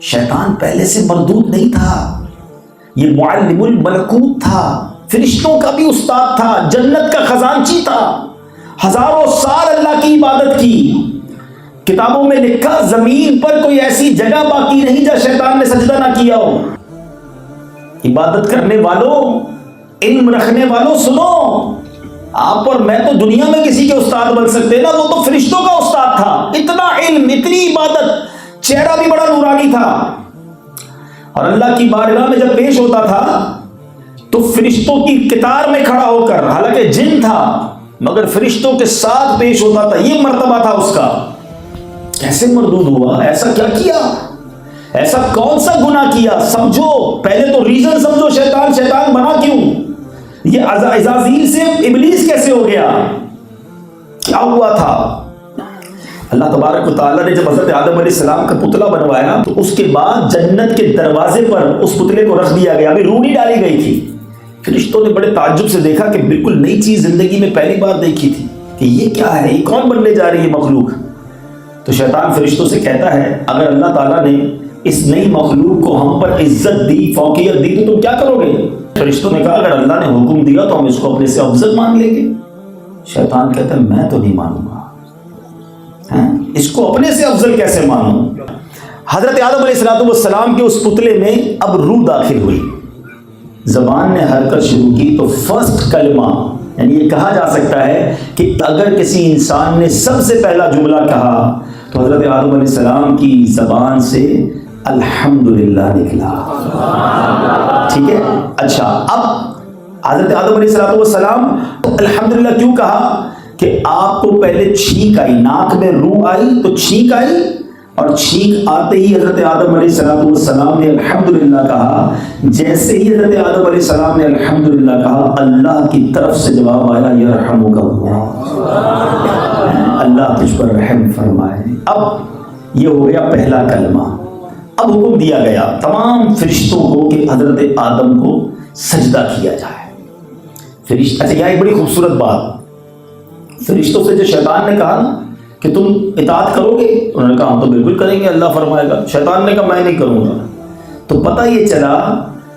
شیطان پہلے سے مردود نہیں تھا، یہ معلم الملکوت تھا، فرشتوں کا بھی استاد تھا، جنت کا خزانچی تھا، ہزاروں سال اللہ کی عبادت کی۔ کتابوں میں لکھا زمین پر کوئی ایسی جگہ باقی نہیں جہاں شیطان نے سجدہ نہ کیا ہو۔ عبادت کرنے والوں، علم رکھنے والوں، سنو، آپ اور میں تو دنیا میں کسی کے استاد بن سکتے نا، وہ تو فرشتوں کا استاد تھا۔ اتنا علم، اتنی عبادت، چہرہ بھی بڑا نورانی تھا، اور اللہ کی بارگاہ میں جب پیش ہوتا تھا تو فرشتوں کی قطار میں کھڑا ہو کر، حالانکہ جن تھا مگر فرشتوں کے ساتھ پیش ہوتا تھا، یہ مرتبہ تھا اس کا۔ کیسے مردود ہوا؟ ایسا کیا کیا؟ ایسا کون سا گناہ کیا؟ سمجھو، پہلے تو ریزن سمجھو، شیطان بنا کیوں؟ یہ عزازیل سے ابلیس کیسے ہو گیا؟ کیا ہوا تھا؟ اللہ تبارک و تعالیٰ نے جب حضرت آدم علیہ السلام کا پتلا بنوایا تو اس کے بعد جنت کے دروازے پر اس پتلے کو رکھ دیا گیا، ابھی روح نہیں ڈالی گئی تھی۔ فرشتوں نے بڑے تعجب سے دیکھا کہ بالکل نئی چیز زندگی میں پہلی بار دیکھی تھی کہ یہ کیا ہے، یہ کون بننے جا رہی ہے مخلوق؟ تو شیطان فرشتوں سے کہتا ہے اگر اللہ تعالیٰ نے اس نئی مخلوق کو ہم پر عزت دی، فوقیت دی، تو تم کیا کرو گے؟ فرشتوں نے کہا اگر اللہ نے حکم دیا تو ہم اس کو اپنے سے افضل مان لیں گے۔ شیطان کہتا ہے میں تو نہیں مانوں گا، اس کو اپنے سے افضل کیسے مانوں؟ حضرت آدم علیہ السلام کے اس پتلے میں اب روح داخل ہوئی، زبان نے حرکت شروع کی، تو فرسٹ کلمہ، یعنی یہ کہا جا سکتا ہے کہ اگر کسی انسان نے سب سے پہلا جملہ کہا تو حضرت آدم علیہ السلام کی زبان سے الحمدللہ نکلا۔ ٹھیک ہے، اچھا، اب حضرت آدم علیہ السلام الحمدللہ کیوں کہا؟ کہ آپ کو پہلے چھینک آئی، ناک میں روح آئی تو چھینک آئی، اور چھینک آتے ہی حضرت آدم علیہ السلام نے الحمدللہ کہا۔ جیسے ہی حضرت آدم علیہ السلام نے الحمدللہ کہا، اللہ کی طرف سے جواب آیا یرحمک اللہ، اللہ تجھ پر رحم فرمائے۔ اب یہ ہو گیا پہلا کلمہ۔ اب حکم دیا گیا تمام فرشتوں کو کہ حضرت آدم کو سجدہ کیا جائے۔ اچھا، یہ ایک بڑی خوبصورت بات، فرشتوں سے جو شیطان نے کہا نا کہ تم اطاعت کرو گے، انہوں نے کہا ہم تو بالکل کریں گے، اللہ فرمائے گا۔ شیطان نے کہا میں نہیں کروں گا۔ تو پتہ یہ چلا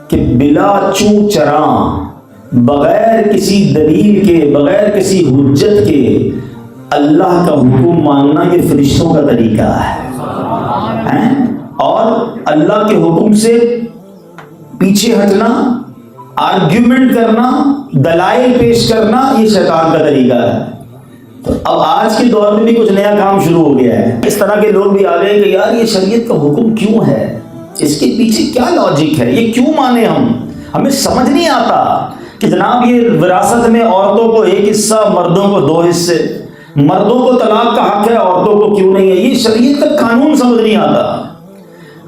کہ بلا چوں چراں، بغیر کسی دلیل کے، بغیر کسی حجت کے اللہ کا حکم ماننا یہ فرشتوں کا طریقہ ہے، اور اللہ کے حکم سے پیچھے ہٹنا، آرگیومنٹ کرنا، دلائل پیش کرنا، یہ شیطان کا طریقہ ہے۔ تو اب آج کے دور میں بھی کچھ نیا کام شروع ہو گیا ہے، اس طرح کے لوگ بھی آ گئے کہ یار یہ شریعت کا حکم کیوں ہے، اس کے پیچھے کیا لاجک ہے، یہ کیوں مانے ہمیں سمجھ نہیں آتا کہ جناب یہ وراثت میں عورتوں کو ایک حصہ، مردوں کو 2 حصے، مردوں کو طلاق کا حق ہے، عورتوں کو کیوں نہیں ہے، یہ شریعت کا قانون سمجھ نہیں آتا۔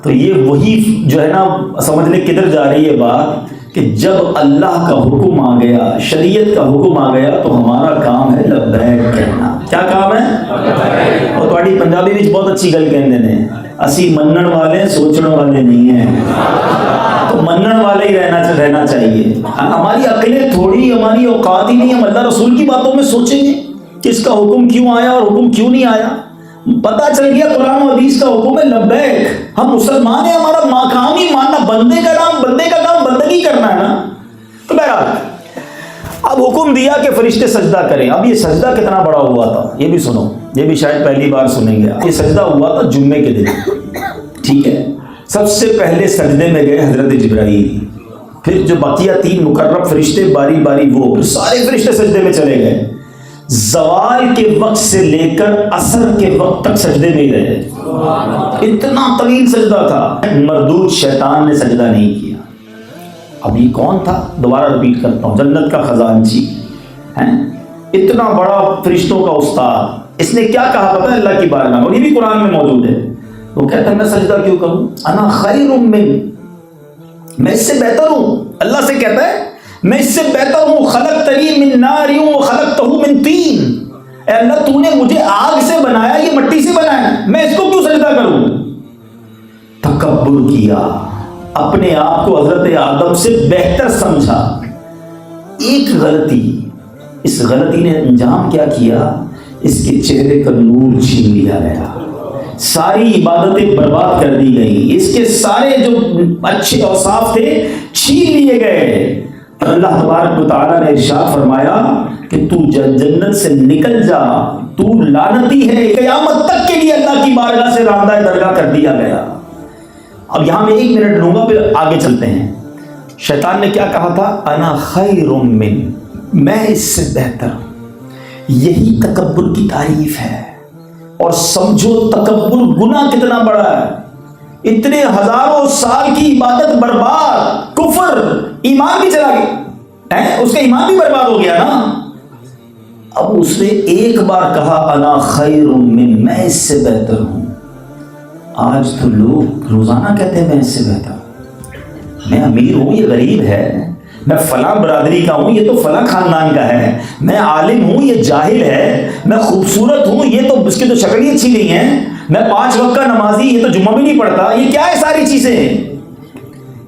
تو یہ وہی جو ہے نا، سمجھنے کدھر جا رہی ہے بات کہ جب اللہ کا حکم آ گیا، شریعت کا حکم آ گیا تو ہمارا کام ہے لبیک کہنا۔ کیا کام ہے؟ اور تھوڑی پنجابی میں بہت اچھی گل کہندے نے، اسی منن والے سوچنے والے نہیں ہیں، تو منن والے ہی رہنا چاہیے۔ ہماری عقلیں تھوڑی، ہماری اوقات ہی نہیں، ہم اللہ رسول کی باتوں میں سوچیں گے کہ اس کا حکم کیوں آیا اور حکم کیوں نہیں آیا۔ پتہ چل گیا قرآن و حدیث کا حکم ہے لبیک، ہم مسلمان ہیں، ہمارا کام ہی ماننا، بندے کا کام بندگی کرنا ہے نا۔ تو بہرحال اب حکم دیا کہ فرشتے سجدہ کریں۔ اب یہ سجدہ کتنا بڑا ہوا تھا یہ بھی سنو، یہ بھی شاید پہلی بار سنیں گے۔ یہ سجدہ ہوا تھا جمعے کے دن، ٹھیک ہے۔ سب سے پہلے سجدے میں گئے حضرت جبرائیل، پھر جو بقیہ 3 مقرب فرشتے باری باری وہ، پھر سارے فرشتے سجدے میں چلے گئے۔ زوال کے وقت سے لے کر عصر کے وقت تک سجدے میں ہی رہے، اتنا طویل سجدہ تھا۔ مردود شیطان نے سجدہ نہیں کیا۔ اب یہ کون تھا؟ دوبارہ رپیٹ کرتا ہوں، جنت کا خزانچی ہے، اتنا بڑا فرشتوں کا استاد، اس نے کیا کہا پتہ ہے اللہ کی بارگاہ میں، اور یہ بھی قرآن میں موجود ہے۔ وہ کہتا ہے میں سجدہ کیوں کروں، انا خیر من، میں اس سے بہتر ہوں۔ اللہ سے کہتا ہے میں اس سے بہتر ہوں، خلقتنی من نار وخلقتہ من طین، اے اللہ تو نے مجھے آگ سے بنایا، یہ مٹی سے بنایا، میں اس کو کیوں سجدہ کروں؟ تکبر کیا، اپنے آپ کو حضرت آدم سے بہتر سمجھا۔ ایک غلطی، اس غلطی نے انجام کیا کیا، اس کے چہرے کا نور چھین لیا گیا، ساری عبادتیں برباد کر دی گئی، اس کے سارے جو اچھے اوصاف تھے چھین لیے گئے۔ اللہ تبارک و تعالیٰ نے ارشاد فرمایا کہ تو جنت سے نکل جا، تو لعنتی ہے، قیامت تک کے لیے اللہ کی بارگاہ سے راندہ درگاہ کر دیا گیا۔ اب یہاں میں 1 منٹ لوں گا، پھر آگے چلتے ہیں۔ شیطان نے کیا کہا تھا؟ انا خیر من، میں اس سے بہتر ہوں۔ یہی تکبر کی تعریف ہے۔ اور سمجھو تکبر گناہ کتنا بڑا ہے، اتنے ہزاروں سال کی عبادت برباد، کفر، ایمان بھی چلا گیا، اس کا ایمان بھی برباد ہو گیا نا۔ اب اس نے ایک بار کہا انا خیر من، میں اس سے بہتر ہوں۔ آج تو لوگ روزانہ کہتے ہیں میں اس سے بہتر ہوں، میں امیر ہوں یہ غریب ہے، میں فلاں برادری کا ہوں یہ تو فلاں خاندان کا ہے، میں عالم ہوں یہ جاہل ہے، میں خوبصورت ہوں یہ تو اس کی تو شکل ہی اچھی نہیں ہے، میں 5 وقت کا نمازی یہ تو جمعہ بھی نہیں پڑھتا۔ یہ کیا ہے ساری چیزیں؟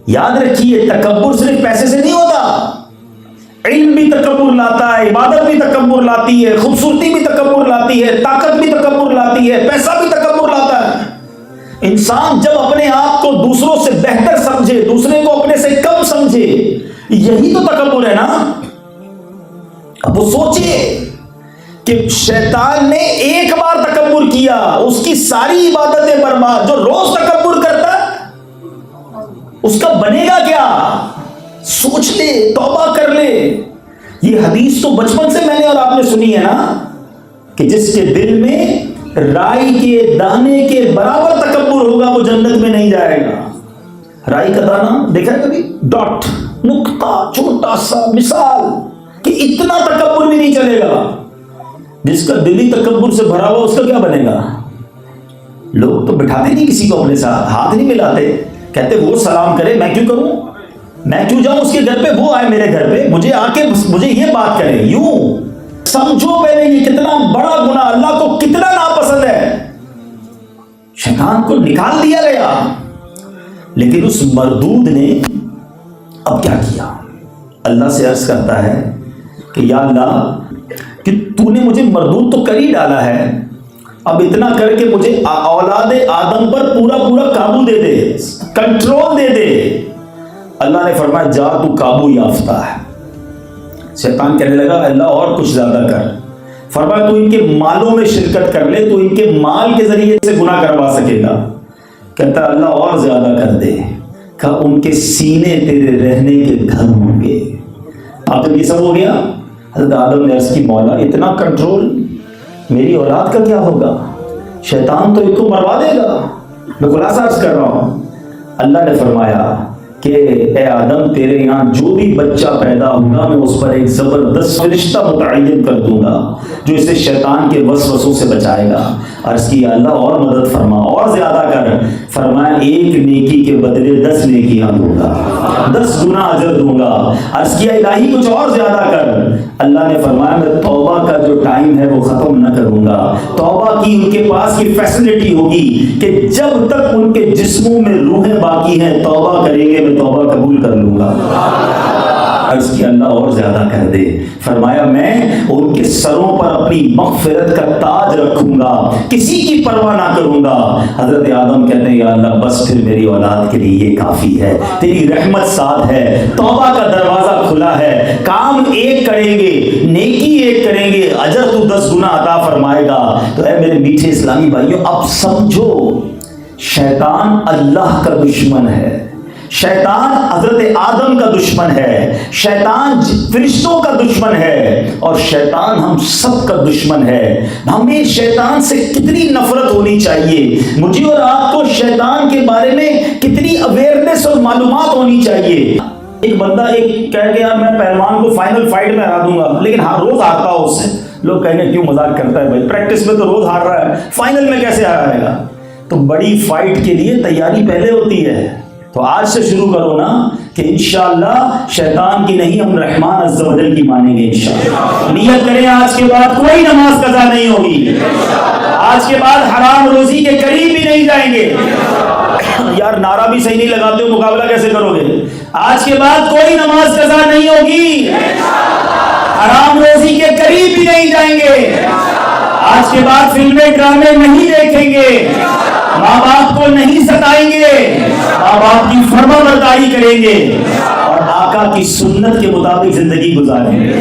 یاد رکھیے تکبر صرف پیسے سے نہیں ہوتا، علم بھی تکبر لاتا ہے، عبادت بھی تکبر لاتی ہے، خوبصورتی بھی تکبر لاتی ہے، طاقت بھی تکبر لاتی ہے، پیسہ بھی تکبر لاتا ہے۔ انسان جب اپنے آپ کو دوسروں سے بہتر سمجھے، دوسرے کو اپنے سے کم سمجھے، یہی تو تکبر ہے نا۔ اب وہ سوچئے کہ شیطان نے ایک بار تکبر کیا، اس کی ساری عبادتیں برباد۔ جو روز تکبر کرتا اس کا بنے گا کیا؟ سوچ لے، توبہ کر لے۔ یہ حدیث تو بچپن سے میں نے اور آپ نے سنی ہے نا، کہ جس کے دل میں رائی کے دانے کے برابر تکبر ہوگا وہ جنت میں نہیں جائے گا۔ رائی کا دانہ دیکھا ہے کبھی؟ ڈاٹ، نقطہ، چھوٹا سا مثال، کہ اتنا تکبر بھی نہیں چلے گا۔ جس کا دلی تکبر سے بھرا ہوا اس کا کیا بنے گا؟ لوگ تو بٹھاتے نہیں کسی کو اپنے ساتھ، ہاتھ نہیں ملاتے، کہتے وہ سلام کرے میں کیوں کروں، میں کیوں جاؤں اس کے گھر پہ، وہ آئے میرے گھر پہ، مجھے آ کے مجھے یہ بات کرے۔ یوں سمجھو پہلے یہ کتنا بڑا گناہ، اللہ کو کتنا ناپسند ہے۔ شیطان کو نکال دیا گیا، لیکن اس مردود نے اب کیا کیا؟ اللہ سے عرض کرتا ہے کہ یا اللہ کہ تو نے مجھے مردود تو کر ہی ڈالا ہے، اب اتنا کر کے مجھے اولاد آدم پر پورا پورا قابو دے دے، کنٹرول دے دے۔ اللہ نے فرمایا جا تو قابو یافتہ ہے۔ شیطان کہنے لگا اللہ اور کچھ زیادہ کر۔ فرمایا تو ان کے مالوں میں شرکت کر لے، تو ان کے مال کے ذریعے سے گناہ کروا سکے گا۔ کہتا اللہ اور زیادہ کر دے، کہ ان کے سینے تیرے رہنے کے گھر ہوں گے۔ اب جب یہ سب ہو گیا، حضرت آدم نے عرض کی مولا اتنا کنٹرول، میری اولاد کا کیا ہوگا؟ شیطان تو ان کو مروا دے گا۔ میں خلاصہ عرض کر رہا ہوں، اللہ نے فرمایا کہ اے آدم تیرے یہاں جو بھی بچہ پیدا ہوگا میں اس پر ایک زبردست فرشتہ متعین کر دوں گا جو اسے شیطان کے وسوسوں سے بچائے گا۔ عرض کیا اللہ اور مدد فرما، اور زیادہ کر۔ فرمایا 1 نیکی کے بدلے 10 نیکیاں دوں گا، 10 گنا اجر دوں گا۔ عرض کیا الہی کچھ اور زیادہ کر۔ اللہ نے فرمایا میں توبہ کا جو ٹائم ہے وہ ختم نہ کروں گا۔ توبہ کی ان کے پاس کی فیسلٹی ہوگی کہ جب تک ان کے جسموں میں روحیں باقی ہیں توبہ کریں گے، میں توبہ قبول کر لوں گا۔ عرض کی اللہ اور زیادہ کر دے۔ فرمایا میں ان کے سروں پر اپنی مغفرت کا تاج رکھوں گا، کسی کی پرواہ نہ کروں گا۔ حضرت آدم کہتے ہیں یا اللہ بس پھر میری اولاد کے لیے یہ کافی ہے، تیری رحمت ساتھ ہے، توبہ کا دروازہ کھلا ہے، کام ایک کریں گے، نیکی ایک کریں گے، اجر تو 10 گنا عطا فرمائے گا۔ تو اے میرے میٹھے اسلامی بھائیوں اب سمجھو شیطان اللہ کا دشمن ہے، شیطان حضرت آدم کا دشمن ہے، شیطان فرشتوں کا دشمن ہے، اور شیطان ہم سب کا دشمن ہے۔ ہمیں شیطان سے کتنی نفرت ہونی چاہیے، مجھے اور آپ کو شیطان کے بارے میں کتنی اویئرنیس اور معلومات ہونی چاہیے۔ ایک بندہ ایک کہہ گیا میں پہلوان کو فائنل فائٹ میں ہرا دوں گا، لیکن ہر روز ہارتا ہو اس سے۔ لوگ کہیں گے کیوں مذاق کرتا ہے بھائی، پریکٹس میں تو روز ہار رہا ہے، فائنل میں کیسے ہارائے گا؟ تو بڑی فائٹ کے لیے تیاری پہلے ہوتی ہے، تو آج سے شروع کرو نا کہ انشاءاللہ شیطان کی نہیں ہم رحمان عز و جل کی مانیں گے انشاءاللہ۔ نیت کریں آج کے بعد کوئی نماز قضا نہیں ہوگی، آج کے بعد حرام روزی کے قریب بھی نہیں جائیں گے۔ یار نعرہ بھی صحیح نہیں لگاتے ہو، مقابلہ کیسے کرو گے؟ آج کے بعد کوئی نماز قضا نہیں ہوگی، حرام روزی کے قریب بھی نہیں جائیں گے، آج کے بعد فلمیں ڈرامے نہیں دیکھیں گے، کو نہیں ستائیں گے، ماں باپ کی فرما برداری کریں گے اور آقا کی سنت کے مطابق زندگی گزاریں گے۔